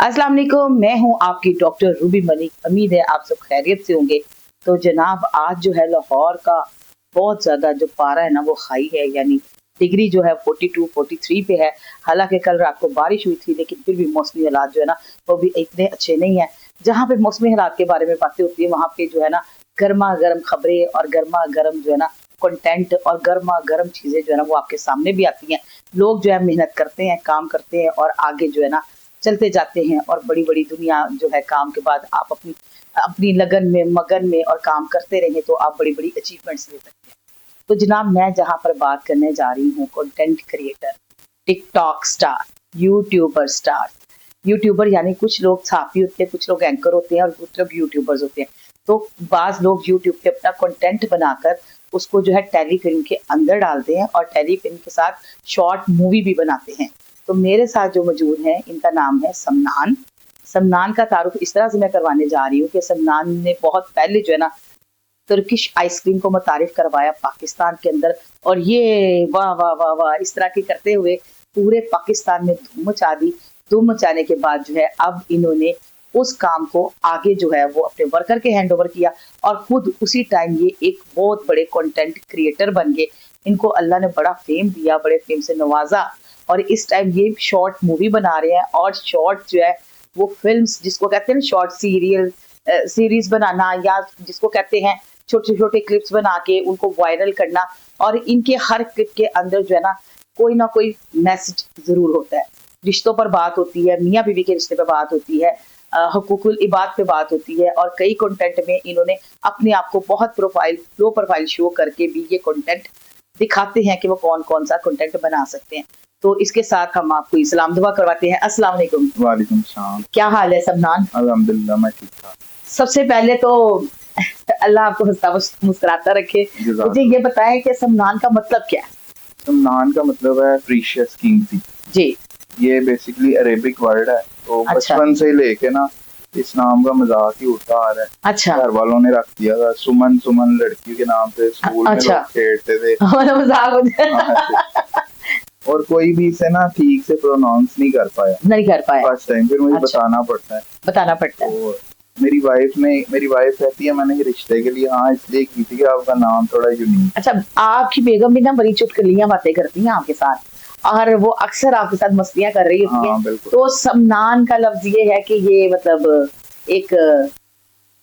अस्सलाम वालेकुम, मैं हूँ आपकी डॉक्टर रूबी मलिक। उम्मीद है आप सब खैरियत से होंगे। तो जनाब आज जो है लाहौर का बहुत ज़्यादा जो पारा है ना वो हाई है, यानी डिग्री जो है 42-43 पे है। हालांकि कल रात को बारिश हुई थी लेकिन फिर भी मौसमी हालात जो है ना वो भी इतने अच्छे नहीं है। जहाँ पे मौसमी हालात के बारे में बातें होती है वहाँ पे जो है ना गर्मा गर्म खबरें और गर्मा गर्म जो है ना कंटेंट और गर्मा गर्म चीज़ें जो है ना वो आपके सामने भी आती हैं। लोग जो है मेहनत करते हैं, काम करते हैं और आगे जो है ना चलते जाते हैं और बड़ी बड़ी दुनिया जो है काम के बाद आप अपनी अपनी लगन में मगन में और काम करते रहेंगे तो आप बड़ी बड़ी अचीवमेंट्स ले सकते हैं। तो जनाब मैं जहाँ पर बात करने जा रही हूँ content creator, TikTok star, YouTuber star. YouTuber यानी कुछ लोग साफी होते हैं, कुछ लोग एंकर होते हैं और कुछ लोग यूट्यूबर्स होते हैं। तो बाज लोग यूट्यूब पे अपना कंटेंट बनाकर उसको जो है टेलीफिल्म के अंदर डालते हैं और टेलीफिल्म के साथ शॉर्ट मूवी भी बनाते हैं। तो मेरे साथ जो मौजूद है इनका नाम है समनान। समनान का तारुफ इस तरह से मैं करवाने जा रही हूँ कि समनान ने बहुत पहले जो है ना तुर्किश आइसक्रीम को मुतारिफ करवाया पाकिस्तान के अंदर, और ये वाह वाह वाह वाह इस तरह की करते हुए पूरे पाकिस्तान में धूम मचा दी। धूम मचाने के बाद जो है अब इन्होंने उस काम को आगे जो है वो अपने वर्कर के हैंड ओवर किया और खुद उसी टाइम ये एक बहुत बड़े कंटेंट क्रिएटर बन गए। इनको अल्लाह ने बड़ा फेम दिया, बड़े फेम से नवाजा और इस टाइम ये शॉर्ट मूवी बना रहे हैं। और शॉर्ट जो है वो फिल्म्स जिसको कहते हैं शॉर्ट सीरियल सीरीज बनाना, या जिसको कहते हैं छोटे छोटे क्लिप्स बना के उनको वायरल करना। और इनके हर क्लिप के अंदर जो है ना कोई मैसेज जरूर होता है। रिश्तों पर बात होती है, मियाँ बीवी के रिश्ते पर बात होती है, हुकूकुल इबाद पे बात होती है। और कई कंटेंट में इन्होंने अपने आप को बहुत लो प्रोफाइल शो करके भी ये कंटेंट दिखाते हैं कि वो कौन कौन सा कंटेंट बना सकते हैं। तो इसके साथ हम आपको इस्लाम दुआ करवाते हैं। अस्सलाम वालेकुम। वालेकुम सलाम। क्या हाल है सबनान? अल्हम्दुलिल्लाह मैं ठीक था। सबसे पहले तो अल्लाह आपको हंसता मुस्कुराता रखे। मुझे ये बताएं कि समनान का मतलब क्या है? समनान का मतलब है प्रीशियस, कीमती जी। ये बेसिकली अरेबिक वर्ड है। तो अच्छा। बचपन से लेके ना इस नाम का मजाक ही उठता आ रहा है। अच्छा। घर वालों ने रख दिया था सुमन। सुमन लड़की के नाम पे स्कूल में लोग छेड़ते थे। मजाक हो जाए। और कोई भी इसे ना ठीक से प्रोनाउंस नहीं कर पाया फर्स्ट टाइम। फिर मुझे बताना पड़ता है। तो मेरी वाइफ कहती है मैंने ये रिश्ते के लिए हाँ इसलिए की थी कि आपका नाम थोड़ा यूनिक। अच्छा, आपकी बेगम भी ना बड़ी चुटकुलियां बातें करती हैं आपके साथ और वो अक्सर आपके साथ मस्तियां कर रही होती हैं। तो समनान का लफ्ज ये है कि ये मतलब एक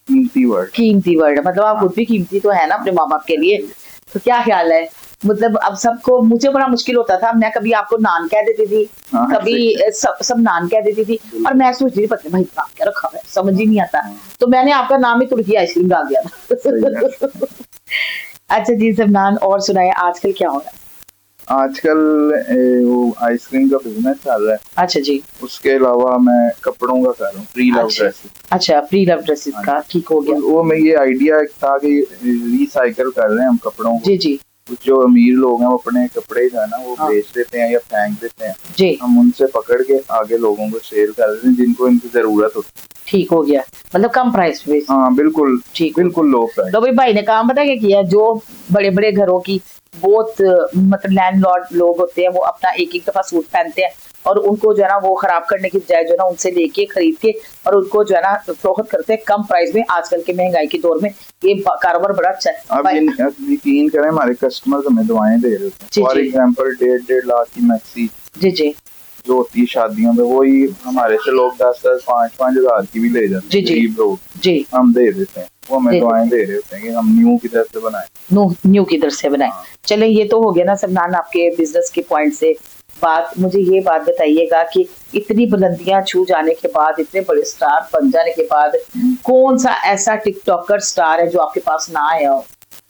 कीमती वर्ड मतलब आप खुद भी कीमती तो है ना अपने माँ बाप के लिए। तो क्या ख्याल है, मतलब अब सबको, मुझे बड़ा मुश्किल होता था, मैं कभी आपको नान कह देती थी, कभी सब नान कह देती थी और मैं सोच रही पता भाई नाम क्या रखा है समझ ही नहीं आता। तो मैंने आपका नाम ही तुर्की आइसक्रीम डाल दिया था। अच्छा जी सबनान, और सुनाए आजकल क्या हो रहा है? आजकल वो आइसक्रीम का बिजनेस चल रहा है। अच्छा जी। उसके अलावा मैं कपड़ों का कर रहा हूँ, प्री लव ड्रेसेस। अच्छा, प्री लव ड्रेसेस का ठीक हो गया। वो मैं ये आइडिया था कि रिसाइकल कर रहे हैं हम कपड़ों को। जी जी। जो अमीर लोग हैं वो अपने कपड़े जो है ना वो बेच देते हैं या फेंक देते हैं जी। हम उनसे पकड़ के आगे लोगों को सेल कर देते हैं जिनको इनकी जरूरत होती है। ठीक हो गया, मतलब कम प्राइस पे। हाँ बिल्कुल ठीक, बिल्कुल लो प्राइस। तो भाई ने काम पता क्या किया, जो बड़े बड़े घरों की बहुत मतलब लैंडलॉर्ड लोग होते हैं वो अपना एक दफा सूट पहनते हैं और उनको जो है ना वो खराब करने की बजाय जो है ना उनसे लेके खरीद के और उनको जो है ना फरोख्त करते हैं कम प्राइस में। आजकल के महंगाई के दौर में ये कारोबार बड़ा अच्छा है। आप यकीन करें हमारे कस्टमर्स हमें दुआएं दे रहे होते हैं। फॉर एग्जांपल 1.5 लाख की मैक्सी जी जी जो होती है शादियों में, वही हमारे से लोग 10-10, 5-5 हजार की भी ले जाते हैं। गरीब लोग जी हम दे देते हैं, वो हमें दुआएं दे रहे होते हैं कि हम न्यू की तरफ से बनाए। न्यू की तरफ से बनाए। चले ये तो हो गया ना सबनान आपके बिजनेस के पॉइंट से बात। मुझे ये बात बताइएगा कि इतनी बुलंदियां छू जाने के बाद, इतने बड़े स्टार बन जाने के बाद कौन सा ऐसा टिकटॉकर स्टार है जो आपके पास ना आया हो?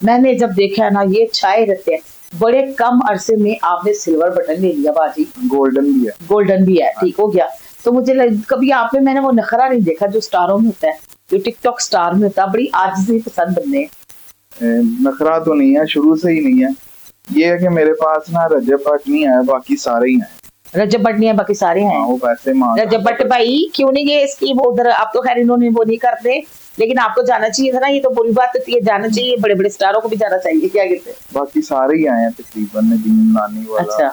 मैंने जब देखा है ना ये छाए रहते हैं, बड़े कम अरसे में आपने सिल्वर बटन ले लिया बाजी। गोल्डन भी है ठीक हो गया। तो मुझे कभी आप में मैंने वो नखरा नहीं देखा जो स्टारों में होता है, जो टिकटॉक स्टार में होता है। बड़ी आजिज़ी पसंद बनने। नखरा तो नहीं है, शुरू से ही नहीं है। ये है कि मेरे पास ना रजब भट्ट नहीं है, बाकी सारे ही हैं। रजब भट्ट नहीं है, बाकी सारे हैं। वो पैसे मांग रजब भट्ट भाई क्यों नहीं गए इसकी वो उधर? आप तो खैर इन्होंने वो नहीं करते, लेकिन आपको जाना चाहिए था ना। ये तो बुरी बात होती है, जाना चाहिए, बड़े बड़े स्टारों को भी जाना चाहिए। क्या कहते हैं? बाकी सारे ही आए हैं तकरीबन, नदीम नानी वाला। अच्छा।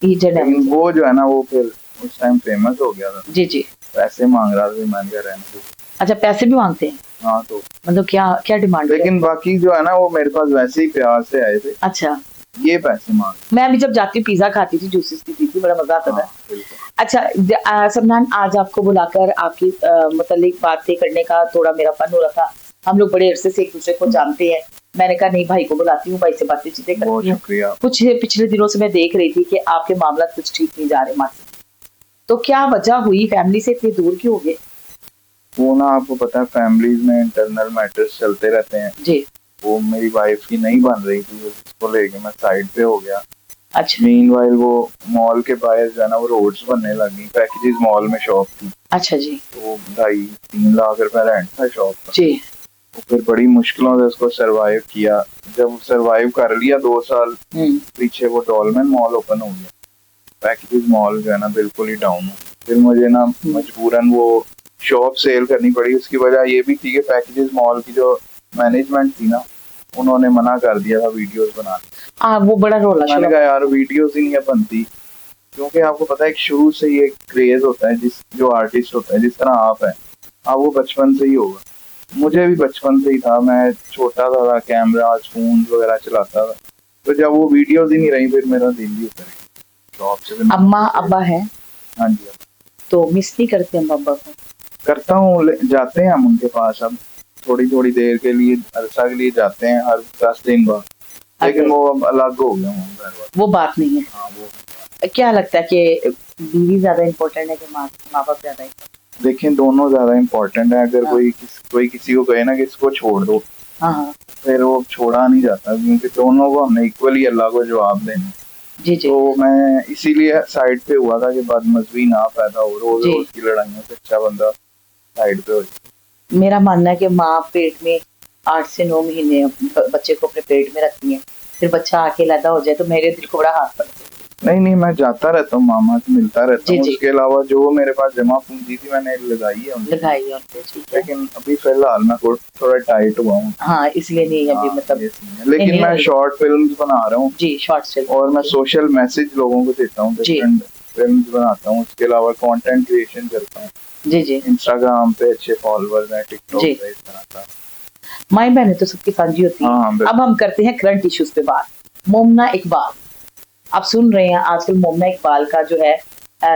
वो जो है ना वो फिर उस टाइम फेमस हो गया था। जी जी। पैसे मांग रहा था, मैंने कहा रहने दो। अच्छा, पैसे भी मांगते हैं? हाँ, तो मतलब क्या क्या डिमांड? लेकिन बाकी जो है ना वो मेरे पास वैसे ही प्यार से आए थे। अच्छा, ये पैसे मांग। मैं भी जब जाती पिज्जा खाती थी, जूसेस पीती थी, बड़ा मजा आता था। बिल्कुल। अच्छा सबनान, आज आपको बुलाकर आपकी मतलब बातें करने का थोड़ा मेरा फन हो रहा था। हम लोग बड़े अरसे से एक दूसरे को जानते हैं। मैंने कहा नहीं, भाई को बुलाती हूँ, भाई से बातें चीतें करती हूँ। शुक्रिया। कुछ पिछले दिनों से मैं देख रही थी कि आपके मामला कुछ ठीक नहीं जा रहे मासी, तो क्या वजह हुई? फैमिली से इतनी दूर क्यों हो गए? वो ना, आपको पता है फैमिलीज में इंटरनल मैटर्स चलते रहते हैं जी। वो मेरी वाइफ की नहीं बन रही थी, उसको लेके मैं साइड पे हो गया। अच्छा। मीनवाइल वो मॉल के बाहर जो है ना वो रोड्स बनने लगी। पैकेजेस मॉल में शॉप थी। अच्छा जी। तो 2.5-3 लाख रुपए रेंट था शॉप का। जी। तो फिर बड़ी मुश्किलों से उसको सरवाइव किया। जब सरवाइव कर लिया 2 साल पीछे, वो डॉलमेन मॉल ओपन हो गया। पैकेजेस मॉल जो है ना बिल्कुल ही डाउन हो। फिर मुझे ना मजबूरन वो शॉप सेल करनी पड़ी। उसकी वजह ये भी थी कि पैकेजेस मॉल की जो मैनेजमेंट थी ना, उन्होंने मना कर दिया था वीडियोस बनाने। वो बड़ा रोला। मैंने कहा यार वीडियोस ही नहीं बनती, क्योंकि आपको पता है एक शुरू से ही एक क्रेज होता है, जो आर्टिस्ट होता है, जिस तरह आप है, आप वो बचपन से ही होगा। मुझे भी बचपन से ही था, मैं छोटा था कैमरा फोन वगैरह चलाता था। तो जब वो वीडियोस ही नहीं रही, फिर मेरा दिल ही उतर गया शॉप से। अम्मा अब्बा है? हाँ जी। तो मिस नहीं करते अम्मा अब्बा को? करता हूँ, जाते हैं हम उनके पास। अब थोड़ी थोड़ी देर के लिए, अरसा के लिए जाते हैं, हर 10 दिन बाद। लेकिन वो अब अलग हो गया, वो बात नहीं है। हाँ, वो क्या लगता है कि बीवी ज्यादा इम्पोर्टेंट है कि माँ बाप ज्यादा इम्पोर्टेंट? देखिए दोनों ज्यादा इम्पोर्टेंट है। अगर कोई किसी को कहे ना कि इसको छोड़ दो, फिर वो छोड़ा नहीं जाता, क्योंकि दोनों को हमने इक्वली अल्लाह को जवाब देना। जी जी। तो मैं इसीलिए साइड पे हुआ था कि बदमज़गी ना पैदा हो, रोज रोज की लड़ाइयों से अच्छा बंदा साइड पे हो। मेरा मानना है कि माँ पेट में 8 से 9 महीने बच्चे को अपने पेट में रखती है, फिर बच्चा आके पैदा हो जाए तो मेरे दिल को बड़ा हाथ पड़ता है। नहीं, मैं जाता रहता हूँ, मामा से मिलता रहता हूँ। उसके अलावा जो मेरे पास जमा पूंजी थी मैंने लगाई है उनके। लेकिन अभी फिलहाल मैं थोड़ा टाइट हुआ हूँ। हाँ, इसलिए नहीं अभी मतलब। लेकिन मैं शॉर्ट फिल्म्स बना रहा हूँ जी, शॉर्ट फिल्म, और मैं सोशल मैसेज लोगों को देता हूँ, डिफरेंट फिल्म्स बनाता हूँ। उसके अलावा कंटेंट क्रिएशन करता हूँ। जी जी। इंस्टाग्राम पे अच्छे फॉलोअर्स हैं, टिकटॉक पे इस तरह का। माई बहनें तो सबकी साझी होती है। अब हम करते हैं करंट इश्यूज पे बात। मोमना इकबाल, आप सुन रहे हैं आजकल मोमना इकबाल का जो है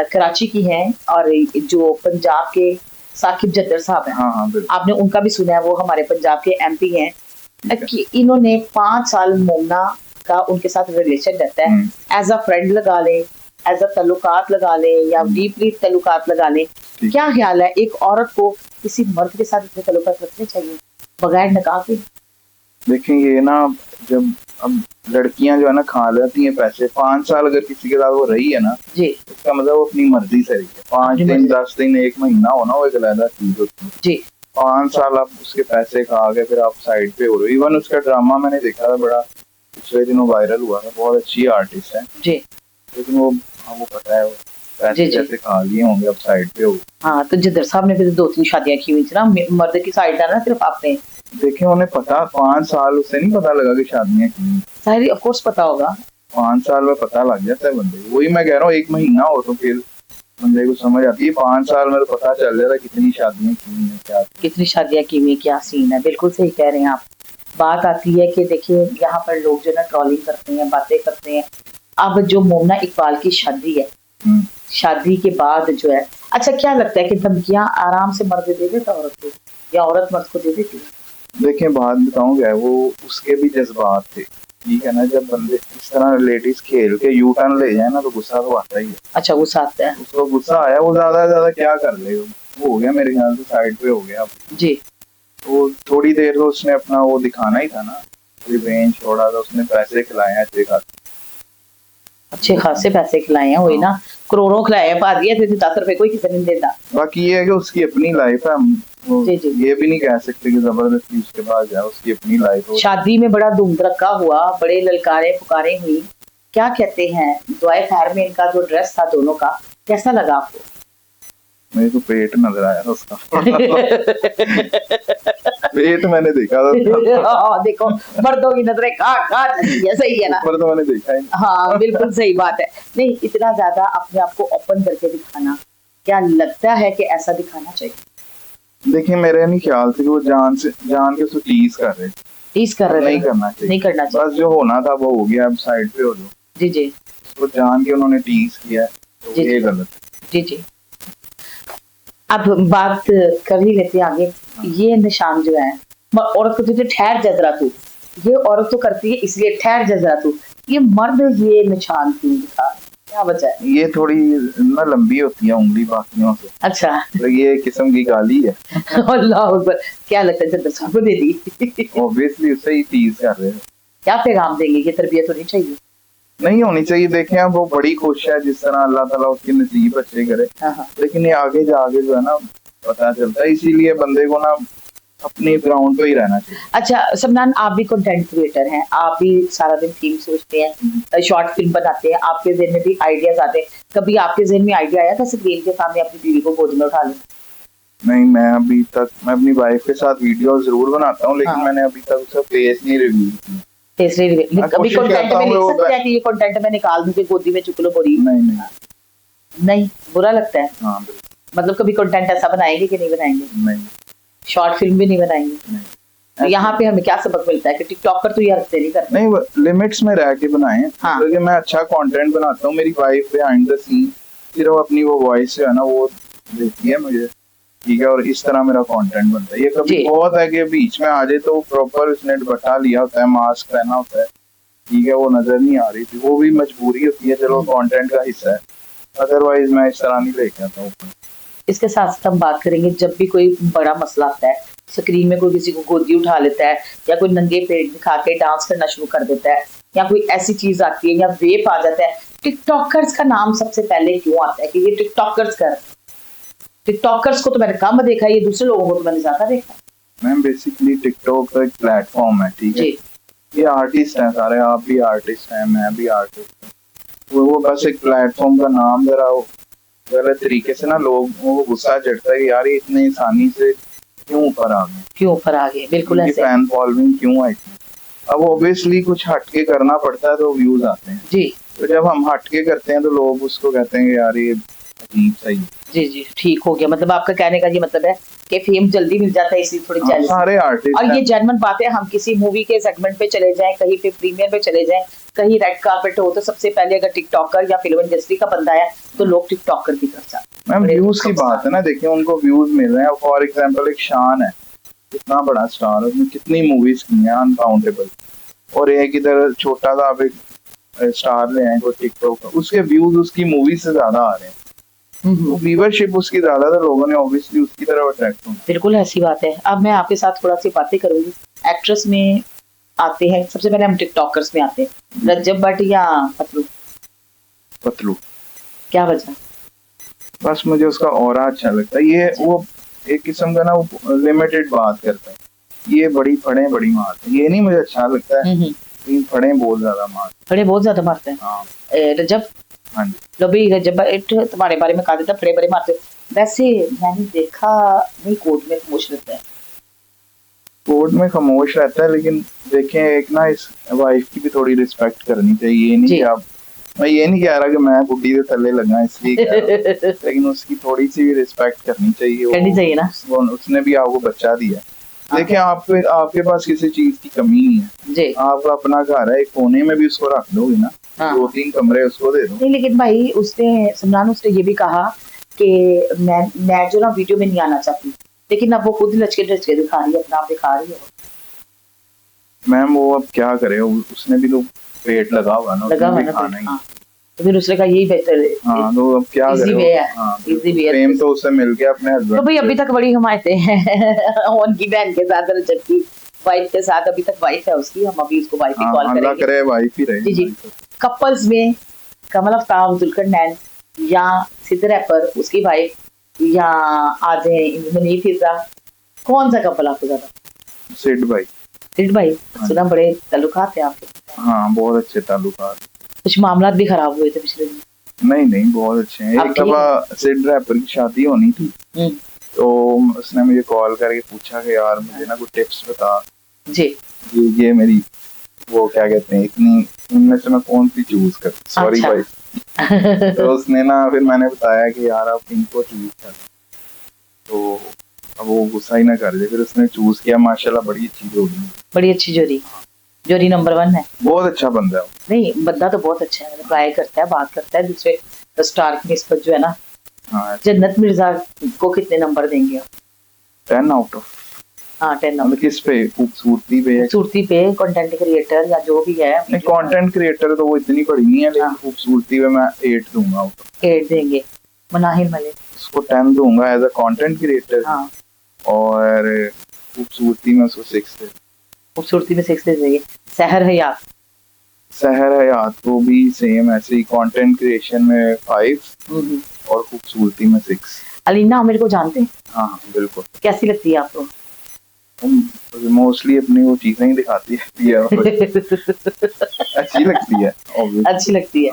कराची की है, और जो पंजाब के साकिब जद्दर साहब हैं, आपने उनका भी सुना है, वो हमारे पंजाब के एमपी हैं। कि इन्होंने 5 साल मोमना का उनके साथ रिलेशन रहता है, एज अ फ्रेंड लगा ले, एज अ तल्लुकात लगा ले, या डीपली तल्लुकात लगा ले। क्या ख्याल है, एक औरत को किसी मर्द के साथ इतने तल्लुकात रखने चाहिए बगैर निकाह के? देखिए ये ना, जब अब लड़कियां जो है ना खा लेती हैं पैसे, 5 साल अगर किसी के साथ वो रही है ना जी, इसका मतलब वो अपनी मर्जी से रही है। 5 दिन 10 दिन 1 महीना होना वो एक अलग चीज होती है जी। 5 साल आप उसके पैसे खा के फिर आप साइड पे हो रहे हो। इवन उसका ड्रामा मैंने देखा था, बड़ा पिछले दिनों वायरल हुआ था। बहुत अच्छी आर्टिस्ट है जी, लेकिन वो हमको पता है वो पैसे जैसे खा लिए होंगे, अब साइड पे हो। हाँ, तो जद्दर साहब ने भी 2-3 शादियां की हुई थी ना, मर्द की साइड है ना सिर्फ आपने। देखिए उन्हें पता, 5 साल उससे नहीं पता लगा कि शादियां की। सारी ऑफ कोर्स पता होगा, 5 साल में पता लग जाता है बंदे। वही मैं कह रहा हूँ, 1 महीना हो तो फिर बंदे को समझ आती है। 5 साल में तो पता चल जाता है कितनी शादियां की हैं, क्या कितनी शादियां की हुई, क्या सीन है। बिल्कुल सही कह रहे हैं आप। बात आती है कि देखिए यहाँ पर लोग जो ना ट्रोलिंग करते हैं, बातें करते हैं। अब जो मोमना इकबाल की शादी है, शादी के बाद जो है, अच्छा क्या लगता है कि धमकियां आराम से मर्द दे देता औरत को, या औरत मर्द को दे देती है? देखिए बात बताऊं क्या है, वो उसके भी जज्बात थे, ठीक है ना। जब बंदे इस तरह लेडीज खेल के यू टर्न ले जाए ना, तो गुस्सा तो आता ही है। अच्छा, गुस्सा आता है, उसको गुस्सा आया, वो ज्यादा क्या कर ले, वो हो गया मेरे ख्याल से साइड पे हो गया जी। तो थोड़ी देर तो उसने अपना वो दिखाना ही था ना, रिवेंज थोड़ा सा। उसने पैसे खिलाए अच्छे खासे पैसे खिलाए हैं, वही ना, करोड़ों खिलाए हैं, पा दिया थे 10 रुपए कोई किसी ने देता। बाकी ये है कि उसकी अपनी लाइफ है, जी जी। ये भी नहीं कह सकते कि जबरदस्ती उसके पास जाए, उसकी अपनी लाइफ हो। शादी में बड़ा धूम धड़का हुआ, बड़े ललकारे पुकारे हुई, क्या कहते हैं, दुआए खैर में इनका जो ड्रेस था दोनों का, कैसा लगा आपको? मेरे को पेट नजर आया था उसका पेट मैंने देखा था। हाँ, देखो मर्दों की नजरें कहाँ चलती है, सही है ना। ऊपर तो मैंने देखा ही नहीं। हाँ बिल्कुल सही बात है। नहीं, इतना ज्यादा अपने आप को ओपन करके दिखाना, क्या लगता है कि ऐसा दिखाना चाहिए? देखिए मेरे नहीं ख्याल से कि वो जान के उसको टीज कर रहे, टीज कर रहे, नहीं करना चाहिए, नहीं करना चाहिए। बस जो होना था वो हो गया, अब साइड पे हो जाओ। जी जी, तो जान के उन्होंने टीज किया है, तो ये गलत है। जी जी। अब बात कर ही लेते हैं आगे। ये निशान जो है, औरत को तुझे ठहर जा जरा तू, ये औरत तो करती है इसलिए ठहर जा जरा तू, ये मर्द ये निशान क्यों दिखा, क्या वजह है? ये थोड़ी ना लंबी होती है उंगली बाकियों से। अच्छा, तो ये किस्म की गाली है। अल्लाह अकबर, क्या लगता है जब साहब दे दी? ऑब्वियसली उससे ही टीज कर रहे हैं। क्या पैगाम देंगे? ये तरबियत होनी चाहिए, नहीं होनी चाहिए। देखें अब वो बड़ी कोशिश है, जिस तरह अल्लाह ताला उसके नसीब अच्छे करे, लेकिन ये आगे जाके जो है ना पता चलता है, इसीलिए बंदे को ना अपने ग्राउंड पे ही रहना चाहिए। अच्छा सबनान, आप भी कंटेंट क्रिएटर हैं, आप भी सारा दिन थीम सोचते हैं, शॉर्ट फिल्म बनाते हैं, आपके जहन में भी आइडियाज आते हैं, कभी आपके जहन में आइडिया आया था स्क्रीन के सामने अपनी बीवी को गोद में उठा लें? नहीं, मैं अभी तक मैं अपनी वाइफ के साथ वीडियो जरूर बनाता हूँ, लेकिन मैंने अभी तक उसका फेस नहीं रिव्यू किया। कभी कंटेंट में लिख सकते हैं कि ये कंटेंट में निकाल दूं कि गोदी में चुक लो बोरी? नहीं, बुरा लगता है। हाँ, मतलब कभी कंटेंट ऐसा बनाएंगे कि नहीं बनाएंगे? नहीं। शॉर्ट फिल्म भी नहीं बनाएंगे? तो यहाँ पे हमें क्या सबक मिलता है कि टिकटॉकर तो ये हरकतें नहीं करते? नहीं, लिमिट्स में रह के बनाए। हाँ। क्योंकि मैं अच्छा कंटेंट बनाता हूँ, मेरी वाइफ बिहाइंड द सीन सिर्फ अपनी वो वॉइस है ना वो देती है मुझे, ठीक है, और इस तरह मेरा कंटेंट बनता है। ये कभी बहुत है कि बीच में आ जाए तो प्रॉपर उसने दुपट्टा लिया होता है, मास्क पहना होता है, ठीक है, वो नजर नहीं आ रही थी, वो भी मजबूरी होती है, चलो कंटेंट का हिस्सा है, अदरवाइज मैं इस तरह नहीं लेके आता हूँ। इसके साथ साथ हम बात करेंगे, जब भी कोई बड़ा मसला आता है, स्क्रीन में कोई किसी को गोदी उठा लेता है, या कोई नंगे पेट दिखा के डांस करना शुरू कर देता है, या कोई ऐसी चीज आती है, या वेप आ जाता है, टिकटॉकर्स का नाम सबसे पहले क्यों आता है कि ये टिकटॉकर्स कर? टिकटॉकर्स को तो मैंने कम देखा है, ये दूसरे लोगों को तो मैंने ज्यादा देखा है। मैम बेसिकली टिकटॉक का एक प्लेटफॉर्म है, ठीक है, ये आर्टिस्ट हैं सारे, आप भी आर्टिस्ट हैं, मैं भी आर्टिस्ट हूँ, वो बस एक प्लेटफॉर्म का नाम जरा गलत तरीके से ना लोगों को गुस्सा चढ़ता है कि यार ये इतने आसानी से क्यों ऊपर आ गए, बिल्कुल ऐसे फैन फॉलोइंग क्यों है इतनी। अब ऑब्वियसली कुछ हटके करना पड़ता है तो व्यूज आते हैं जी, तो जब हम हटके करते हैं तो लोग उसको कहते हैं कि यार ये अजीब सही। जी जी, ठीक हो गया। मतलब आपका कहने का ये मतलब है कि फेम जल्दी मिल जाता है इसलिए थोड़ी जेलसी। सारे आर्टिस्ट, और ये जेन्युइन बात है, हम किसी मूवी के सेगमेंट पे चले जाएं, कहीं पे प्रीमियर पे चले जाएं, कहीं रेड कार्पेट हो, तो सबसे पहले अगर टिकटॉकर या फिल्म इंडस्ट्री का बंदा है तो लोग टिकटॉकर की तरफ जाते हैं। मैम व्यूज की बात है ना, देखिए उनको व्यूज मिल रहे हैं। फॉर एग्जांपल एक शान है, कितना बड़ा स्टार है, उसने कितनी मूवीज की हैं अनकाउंटेबल, और एक इधर छोटा सा आप एक स्टार ले आए टिकटॉक, उसके व्यूज उसकी मूवी से ज्यादा आ रहे हैं, व्यूअरशिप उसकी ज्यादा, तो लोगों ने ऑब्वियसली उसकी तरफ अट्रैक्ट होना। बिल्कुल ऐसी बात है। अब मैं आपके साथ थोड़ा सी बातें करूंगी। एक्ट्रेस में आते हैं, सबसे पहले हम टिकटॉकर्स में आते हैं, रजब भट्ट या पतलू, क्या वजह? बस मुझे उसका ऑरा अच्छा लगता है, ये वो एक किस्म का ना लिमिटेड बात करता है, ये बड़ी फड़े बड़ी मारते हैं, ये नहीं मुझे अच्छा लगता है, लेकिन फड़े बहुत ज्यादा मारते हैं। हाँ। रजब, हाँ जी, लो भी रजब तुम्हारे बारे में कहा देता फड़े बड़े मारते, वैसे मैंने देखा नहीं कोर्ट में खामोश रहता है। कोर्ट में खामोश रहता है, लेकिन देखें एक ना इस वाइफ की भी थोड़ी रिस्पेक्ट करनी चाहिए, ये नहीं कि आप, मैं ये नहीं कह रहा कि मैं बुढ़ी के थल्ले लगा इसलिए लेकिन उसकी थोड़ी सी भी रिस्पेक्ट करनी चाहिए ना, उसने भी आपको बच्चा दिया। देखिए आपके पास किसी चीज की कमी नहीं है जी, आपका अपना घर है, एक कोने में भी उसको रख दोगे ना, 2-3 कमरे उसको दे दो। नहीं लेकिन भाई उसने समरान उसने ये भी कहा कि मैं जो ना वीडियो में नहीं आना चाहती, लेकिन अब वो खुद लचके दिखा रही है, अपना आप दिखा रही है। मैम वो अब क्या करे, उसने भी तो पेट लगा हुआ ना, खाना ही, तो फिर उसने कहा यही बेहतर है। हाँ, तो अब क्या करे, प्रेम तो उससे मिल गया अपने हस्बैंड। तो भाई अभी तक बड़ी हिमायतें हैं उनकी बहन के साथ, जबकि वाइफ के साथ, अभी तक वाइफ है उसकी, हम अभी उसको वाइफ ही कॉल करेंगे, करे वाइफ ही रहे। जी। कपल्स में कमल आफ्ताब, जुल्कर नैन, या सिद्ध रैपर उसकी वाइफ, या आज मुनीर फिजा, कौन सा कपल आपको ज्यादा? सिड भाई। सुना बड़े ताल्लुकात है आपके? हाँ, बहुत अच्छे ताल्लुकात। कुछ मामला भी खराब हुए थे पिछले दिन। नहीं बहुत अच्छे हैं। एक दफा सिड रैपर की शादी होनी थी, तो उसने मुझे कॉल करके पूछा कि यार मुझे ना कुछ टिप्स बता जी, ये मेरी वो क्या कहते हैं इतनी इनमें से मैं कौन सी चूज कर, सॉरी अच्छा। भाई तो उसने ना फिर मैंने बताया कि यार आप इनको चूज कर, तो अब वो गुस्सा ही ना कर दे। फिर उसने चूज किया, माशाल्लाह बड़ी अच्छी जोड़ी, बड़ी अच्छी जोड़ी, जोड़ी नंबर 1 है। बहुत अच्छा बंदा है। नहीं बंदा तो बहुत अच्छा है, ट्राई करता है, बात करता है दूसरे स्टार की निस्बत जो है ना। हाँ, जन्नत मिर्जा को कितने नंबर देंगे? 10 आउट ऑफ। हाँ 10 मतलब नंबर। किस पे? खूबसूरती पे? खूबसूरती पे, कंटेंट क्रिएटर या जो भी है। कंटेंट क्रिएटर तो वो इतनी बड़ी नहीं है, लेकिन खूबसूरती पे मैं 8 दूंगा। 8 देंगे। मनाहिर मलिक उसको 10 दूंगा एज अ कंटेंट क्रिएटर। हाँ। और खूबसूरती में उसको 6 दे। खूबसूरती में 6 दे देंगे। सहर हयात, सहर हयात को भी सेम ऐसे ही, कंटेंट क्रिएशन में 5 और खूबसूरती में 6। अलीना आमिर को जानते हैं? हाँ बिल्कुल। कैसी लगती है आपको? मोस्टली अपनी वो चीजें ही दिखाती है अच्छी लगती है, अच्छी लगती है।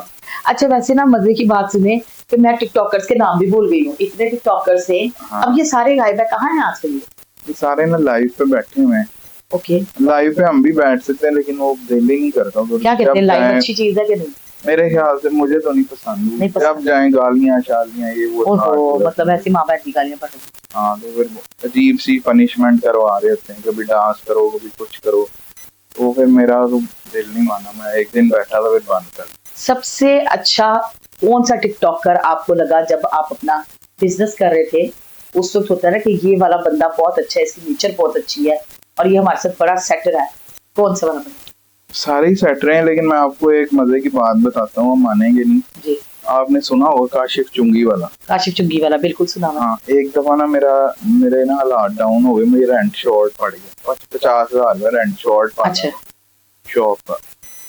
अच्छा वैसे ना मजे की बात सुने कि मैं टिकटॉकर्स के नाम भी भूल गई हूँ, इतने टिकटॉकर्स हैं। हाँ। अब ये सारे गायब है, कहाँ हैं आजकल? ये सारे ना लाइव पे बैठे हुए हैं। ओके। लाइव पे हम भी बैठ सकते हैं, लेकिन वो दिल ही नहीं करता। क्या कहते हैं, लाइव अच्छी चीज है कि नहीं? मेरे ख्याल से मुझे तो नहीं पसंद। जब जाए गालियां शालियां ये वो, मतलब ऐसी माँ बाप की गालियां पड़ रही। हाँ, तो फिर अजीब सी पनिशमेंट करवा रहे होते हैं, कभी डांस करो कभी कुछ करो, तो फिर मेरा तो दिल नहीं माना। मैं एक दिन बैठा था, फिर बंद कर। सबसे अच्छा कौन सा टिकटॉकर आपको लगा जब आप अपना बिजनेस कर रहे थे? उस वक्त होता है ना कि ये वाला बंदा बहुत अच्छा है, इसकी नेचर बहुत अच्छी है और ये हमारे साथ बड़ा सेटर है। कौन सा वाला बंदा? सारे ही सेटर हैं, लेकिन मैं आपको एक मजे की बात बताता हूँ, मानेंगे नहीं जी। आपने सुना होगा काशिफ चुंगी वाला? काशिफ चुंगी वाला बिल्कुल सुना। हाँ, एक दफा ना मेरे ना हालात डाउन हो गए, मुझे रेंट शॉर्ट पड़ गया, 50,000 का रेंट शॉर्ट पड़ा। अच्छा। शॉप का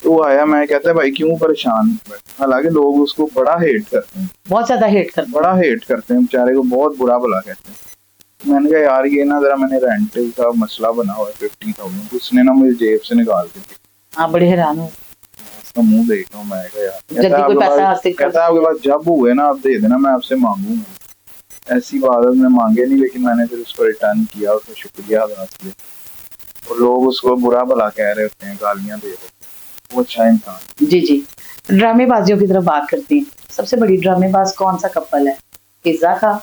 तो आया, मैं कहता है भाई क्यों परेशान। हालांकि लोग उसको बड़ा हेट करते हैं, बहुत ज्यादा हेट करते हैं, बड़ा हेट करते हैं, बेचारे को बहुत बुरा भला कहते हैं। मैंने कहा यार ये ना जरा, मैंने रेंट का मसला बना हुआ है 50,000, उसने ना मुझे जेब से निकाल के दी। हाँ बड़े हैरान हो, उसका मुंह देख रहा हूँ मैं, यार कहता है आपके पास जब हुए ना आप दे देना, मैं आपसे मांगूंगा। ऐसी बात उसने मांगे नहीं, लेकिन मैंने फिर उसको रिटर्न किया, उसका शुक्रिया अदा किया। और लोग उसको बुरा भला कह रहे होते हैं, गालियां दे रहे, वो अच्छा इंसान। जी जी। ड्रामेबाजियों की तरफ बात करते हैं, सबसे बड़ी ड्रामेबाज कौन सा कपल है? फिजा का,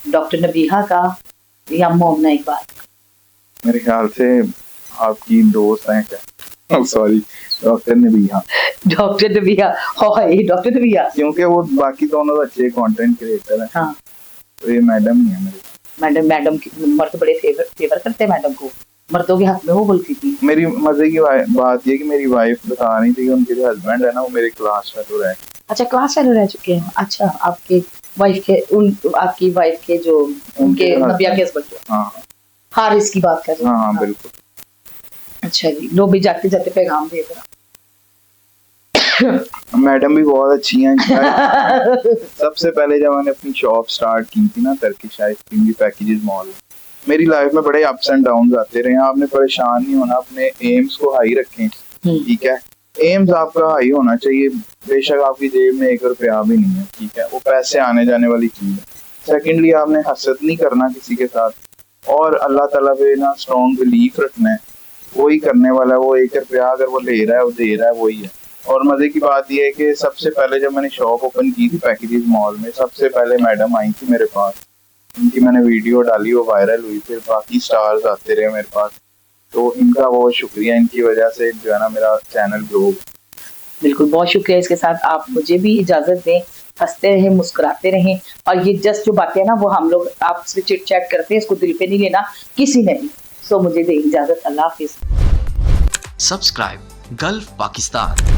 डॉक्टर नबीहा का या मोमना इकबाल? मेरे ख्याल से आपकी दोस्त हैं क्या? Sorry, doctor Nabiha. Doctor Nabiha, doctor Nabiha, क्योंकि वो बाकी दोनों अच्छे कंटेंट क्रिएटर हैं। हाँ। तो ये मैडम ही है मेरी। मैडम मर्द बड़े फेवर करते हैं मैडम को, मर्दों के हाथ में वो बोलती थी। मेरी मजे की बात ये कि मेरी वाइफ बता रही थी कि उनके जो हस्बैंड है ना, वो मेरे क्लास फेलो रहे। अच्छा, क्लास फेलो रह चुके हैं। अच्छा, आपकी वाइफ के जो उनके नबिया के हस्बैंड। हाँ, हारिस की बात कर रहे हैं। हाँ बिल्कुल। अच्छा जी, लो भी जाते जाते पैगाम दे दो। मैडम भी बहुत अच्छी हैं। सबसे पहले जब मैंने अपनी शॉप स्टार्ट की थी ना, टर्किश आइसक्रीम की पैकेजेस मॉल, मेरी लाइफ में बड़े अप्स एंड डाउन आते रहे। आपने परेशान नहीं होना, अपने एम्स को हाई रखें, ठीक है? एम्स आपका हाई होना चाहिए, बेशक आपकी जेब में 1 रुपया भी नहीं है, ठीक है? वो पैसे आने जाने वाली चीज है। सेकेंडली, आपने हसद नहीं करना किसी के साथ, और अल्लाह ताला पे ना स्ट्रॉन्ग बिलीफ रखना है। वही करने वाला है, वो 1 रुपया अगर वो ले रहा है, वो दे रहा है, वही है। और मजे की बात यह है कि सबसे पहले जब मैंने शॉप ओपन की थी पैकेजेस मॉल में, सबसे पहले मैडम आई थी मेरे पास, इनकी मैंने वीडियो डाली, वो वायरल हुई, फिर बाकी स्टार्स आते रहे मेरे पास। तो इनका बहुत शुक्रिया, इनकी वजह से जो है ना मेरा चैनल ग्रो। बिल्कुल, बहुत शुक्रिया। इसके साथ आप मुझे भी इजाजत दें, हंसते रहें, मुस्कुराते रहें, और ये जस्ट जो बातें हैं ना वो हम लोग आपसे चिट चैट करते हैं, इसको दिल पे नहीं लेना किसी ने भी। सो मुझे दे इजाजत, अल्लाह हाफिज। Subscribe Gulf Pakistan.